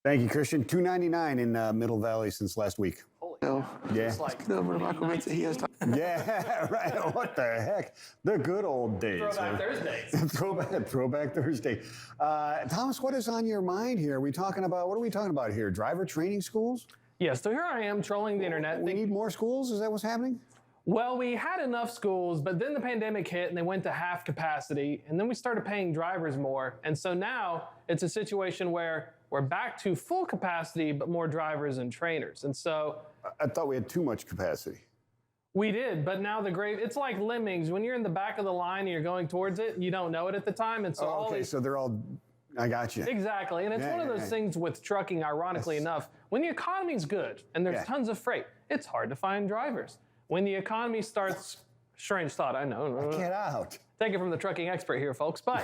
Thank you, Christian. $2.99 in Middle Valley since last week. Holy No. cow. Yeah. It's like He has time. Yeah, right. What the heck? The good old days. Throwback Thursdays. Throwback Thursday. Thomas, what is on your mind here? What are we talking about here? Driver training schools? Yes, so here I am trolling the internet. We need more schools? Is that what's happening? Well, we had enough schools, but then the pandemic hit and they went to half capacity, and then we started paying drivers more. And so now it's a situation where we're back to full capacity, but more drivers and trainers. And so I thought we had too much capacity. we did, but now it's like lemmings. When you're in the back of the line and you're going towards it, you don't know it at the time. And so So they're all, I got you. Exactly. And it's one of those things with trucking, ironically enough, when the economy's good and there's tons of freight, it's hard to find drivers. When the economy starts, strange thought, I know. Get out. Take it from the trucking expert here, folks. But,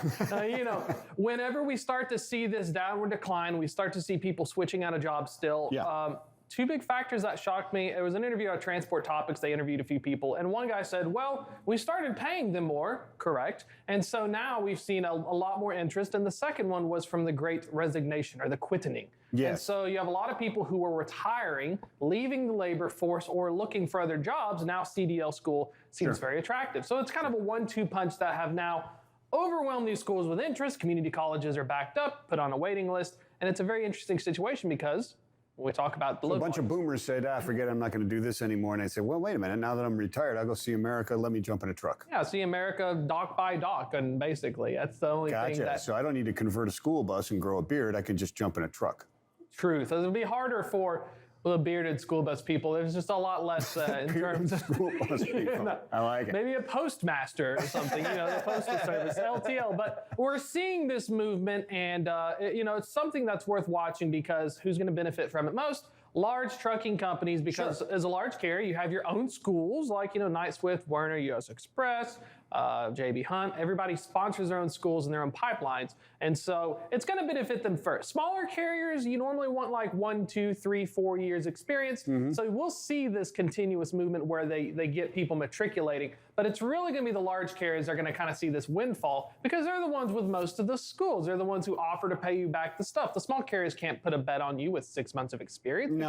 whenever we start to see this downward decline, we start to see people switching out of jobs still. Yeah. Two big factors that shocked me. It was an interview on Transport Topics. They interviewed a few people. And one guy said, well, we started paying them more, correct. And so now we've seen a lot more interest. And the second one was from the Great Resignation or the quitting. Yes. And so you have a lot of people who were retiring, leaving the labor force or looking for other jobs. Now CDL school seems very attractive. So it's kind of a 1-2 punch that have now overwhelmed these schools with interest. Community colleges are backed up, put on a waiting list. And it's a very interesting situation because when we talk about the A bunch of boomers said, forget it, I'm not going to do this anymore. And I said, well, wait a minute. Now that I'm retired, I'll go see America. Let me jump in a truck. Yeah, see America dock by dock. And basically, that's the only thing that... So I don't need to convert a school bus and grow a beard. I can just jump in a truck. Truth. It'll be harder for the bearded school bus people. There's just a lot less in terms of school bus people. I like it. Maybe a postmaster or something, the postal service, LTL. But we're seeing this movement, and it's something that's worth watching because who's going to benefit from it most? Large trucking companies, because as a large carrier, you have your own schools like, Knight-Swift, Werner, US Express, JB Hunt. Everybody sponsors their own schools and their own pipelines. And so it's going to benefit them first. Smaller carriers, you normally want like 1, 2, 3, 4 years experience. Mm-hmm. So we'll see this continuous movement where they get people matriculating. But it's really going to be the large carriers that are going to kind of see this windfall because they're the ones with most of the schools. They're the ones who offer to pay you back the stuff. The small carriers can't put a bet on you with 6 months of experience. No.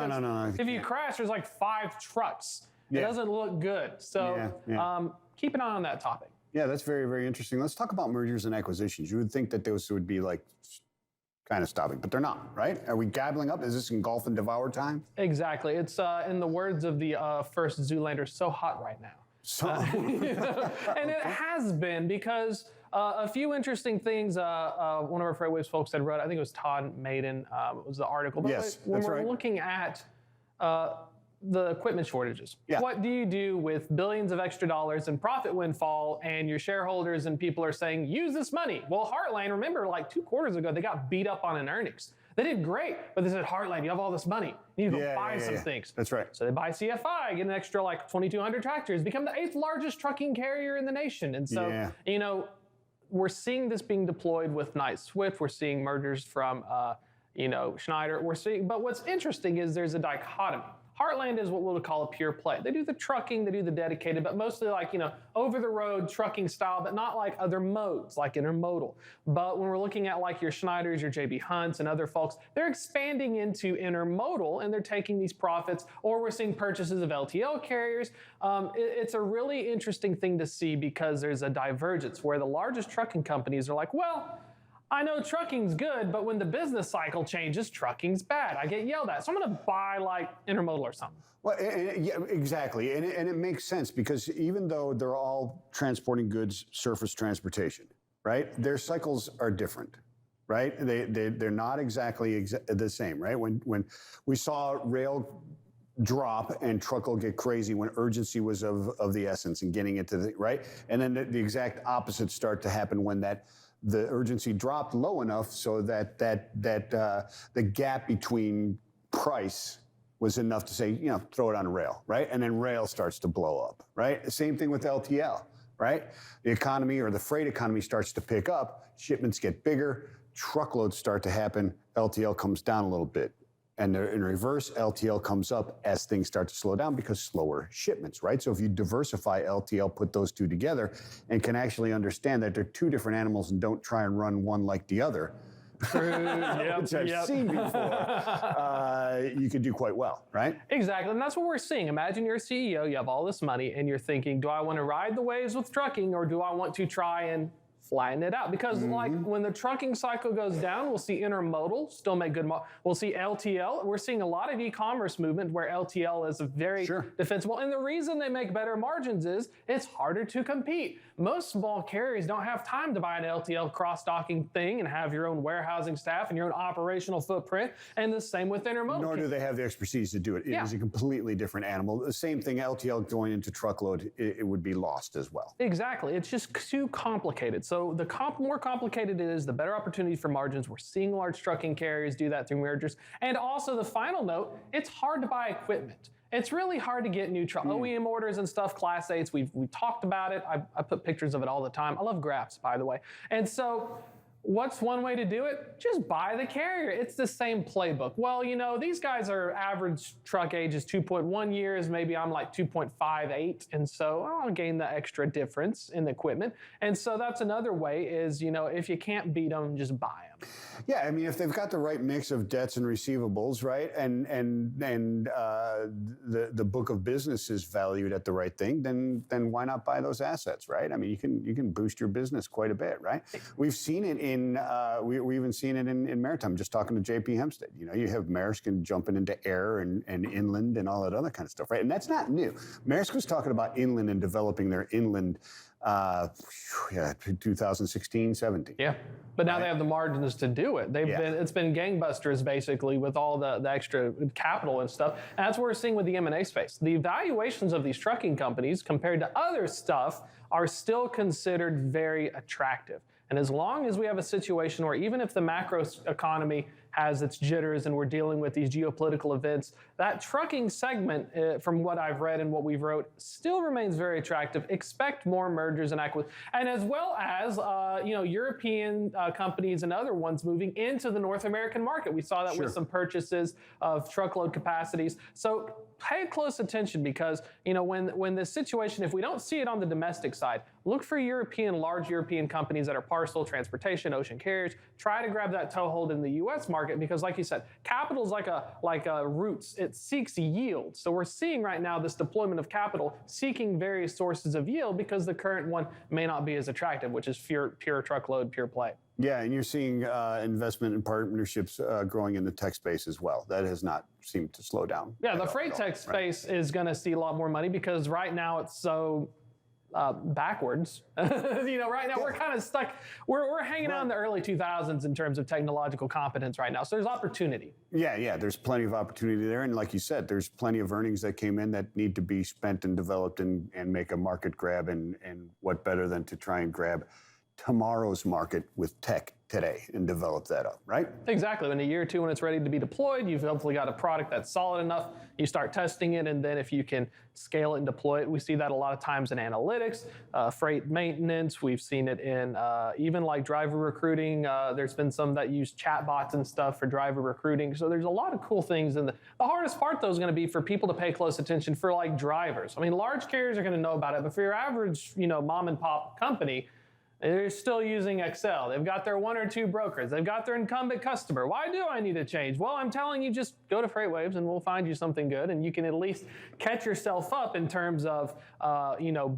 If you crash, there's like 5 trucks. It doesn't look good. So keep an eye on that topic. Yeah, that's very, very interesting. Let's talk about mergers and acquisitions. You would think that those would be like kind of stopping, but they're not, right? Are we gabbling up? Is this engulf and devour time? Exactly. It's in the words of the first Zoolander, so hot right now. So, and it has been because a few interesting things. One of our FreightWaves folks had wrote, I think it was Todd Maiden, was the article. But yes, when that's we're right. looking at the equipment shortages, what do you do with billions of extra dollars and profit windfall, and your shareholders and people are saying, use this money? Well, Heartland, remember, like 2 quarters ago, they got beat up on in earnings. They did great, but they said, Heartland, you have all this money. You need to go buy some things. That's right. So they buy CFI, get an extra like 2,200 tractors, become the 8th largest trucking carrier in the nation. And so, we're seeing this being deployed with Knight-Swift. We're seeing mergers from, Schneider. But what's interesting is there's a dichotomy. Heartland is what we'll call a pure play. They do the trucking, they do the dedicated, but mostly like, over-the-road trucking style, but not like other modes, like intermodal. But when we're looking at like your Schneiders, your JB Hunts, and other folks, they're expanding into intermodal, and they're taking these profits, or we're seeing purchases of LTL carriers. It's a really interesting thing to see because there's a divergence where the largest trucking companies are like, well, I know trucking's good, but when the business cycle changes, trucking's bad. I get yelled at. So I'm going to buy like intermodal or something. Well, yeah, exactly. And it makes sense because even though they're all transporting goods, surface transportation, right? Their cycles are different, right? They're not exactly the same, right? When we saw rail drop and truck will get crazy when urgency was of the essence and getting into the, right? And then the exact opposite start to happen when the urgency dropped low enough so that the gap between price was enough to say, throw it on rail, right? And then rail starts to blow up, right? The same thing with LTL, right? The economy or the freight economy starts to pick up, shipments get bigger, truckloads start to happen, LTL comes down a little bit. And in reverse, LTL comes up as things start to slow down because slower shipments, right? So if you diversify LTL, put those two together and can actually understand that they're two different animals and don't try and run one like the other, which I've seen before, you could do quite well, right? Exactly, and that's what we're seeing. Imagine you're a CEO, you have all this money, and you're thinking, do I want to ride the waves with trucking, or do I want to try and flatten it out? Because like when the trucking cycle goes down, we'll see intermodal still make good we'll see LTL. We're seeing a lot of e-commerce movement where LTL is very defensible. And the reason they make better margins is it's harder to compete. Most small carriers don't have time to buy an LTL cross-docking thing and have your own warehousing staff and your own operational footprint. And the same with intermodal. Nor do they have the expertise to do it. It is a completely different animal. The same thing, LTL going into truckload, it would be lost as well. Exactly. It's just too complicated. So the more complicated it is, the better opportunity for margins. We're seeing large trucking carriers do that through mergers. And also the final note, it's hard to buy equipment. It's really hard to get new OEM orders and stuff, Class 8s. We've talked about it. I put pictures of it all the time. I love graphs, by the way. And so what's one way to do it? Just buy the carrier. It's the same playbook. Well, you know, these guys are average truck age is 2.1 years. Maybe I'm like 2.58. And so I'll gain the extra difference in the equipment. And so that's another way is, you know, if you can't beat them, just buy them. Yeah, I mean, if they've got the right mix of debts and receivables, right, and the book of business is valued at the right thing, then why not buy those assets, right? I mean, you can boost your business quite a bit, right? We've seen it in we've even seen it in maritime. Just talking to JP Hempstead, you know, you have Maersk and jumping into air and inland and all that other kind of stuff, right? And that's not new. Maersk was talking about inland and developing their inland. 2016, 17. Yeah, but now they have the margins to do it. It's been gangbusters basically with all the extra capital and stuff. And that's what we're seeing with the M&A space. The valuations of these trucking companies compared to other stuff are still considered very attractive. And as long as we have a situation where even if the macro economy has its jitters and we're dealing with these geopolitical events, that trucking segment, from what I've read and what we've wrote, still remains very attractive. Expect more mergers and acquisitions, and as well as European companies and other ones moving into the North American market. We saw that with some purchases of truckload capacities. So pay close attention because when the situation, if we don't see it on the domestic side, look for large European companies that are parcel, transportation, ocean carriers. Try to grab that toehold in the U.S. market because, like you said, capital is like a roots. It seeks yield. So we're seeing right now this deployment of capital seeking various sources of yield because the current one may not be as attractive, which is pure truckload, pure play. Yeah, and you're seeing investment and partnerships growing in the tech space as well. That has not seemed to slow down. Yeah, the freight tech space is going to see a lot more money because right now it's so backwards. Right now we're kind of stuck. We're hanging out in the early 2000s in terms of technological competence right now. So there's opportunity. Yeah, there's plenty of opportunity there. And like you said, there's plenty of earnings that came in that need to be spent and developed and make a market grab. And what better than to try and grab tomorrow's market with tech today and develop that up, right? Exactly. In a year or two, when it's ready to be deployed, you've hopefully got a product that's solid enough. You start testing it, and then if you can scale it and deploy it, we see that a lot of times in analytics, freight maintenance. We've seen it in even like driver recruiting. There's been some that use chatbots and stuff for driver recruiting. So there's a lot of cool things. And the hardest part, though, is going to be for people to pay close attention for like drivers. I mean, large carriers are going to know about it, but for your average, mom and pop company, they're still using Excel. They've got their one or two brokers. They've got their incumbent customer. Why do I need a change? Well, I'm telling you, just go to FreightWaves and we'll find you something good. And you can at least catch yourself up in terms of,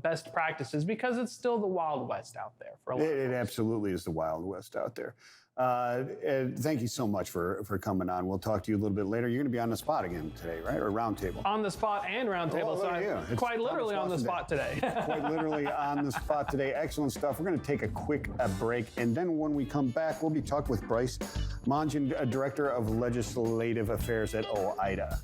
best practices because it's still the Wild West out there. For a lot of it absolutely is the Wild West out there. Thank you so much for coming on. We'll talk to you a little bit later. You're going to be on the spot again today, right? Or roundtable? On the spot and roundtable. So I'm quite literally on the spot today. Quite literally on the spot today. Excellent stuff. We're going to take a quick break. And then when we come back, we'll be talking with Bryce Mongen, Director of Legislative Affairs at OIDA.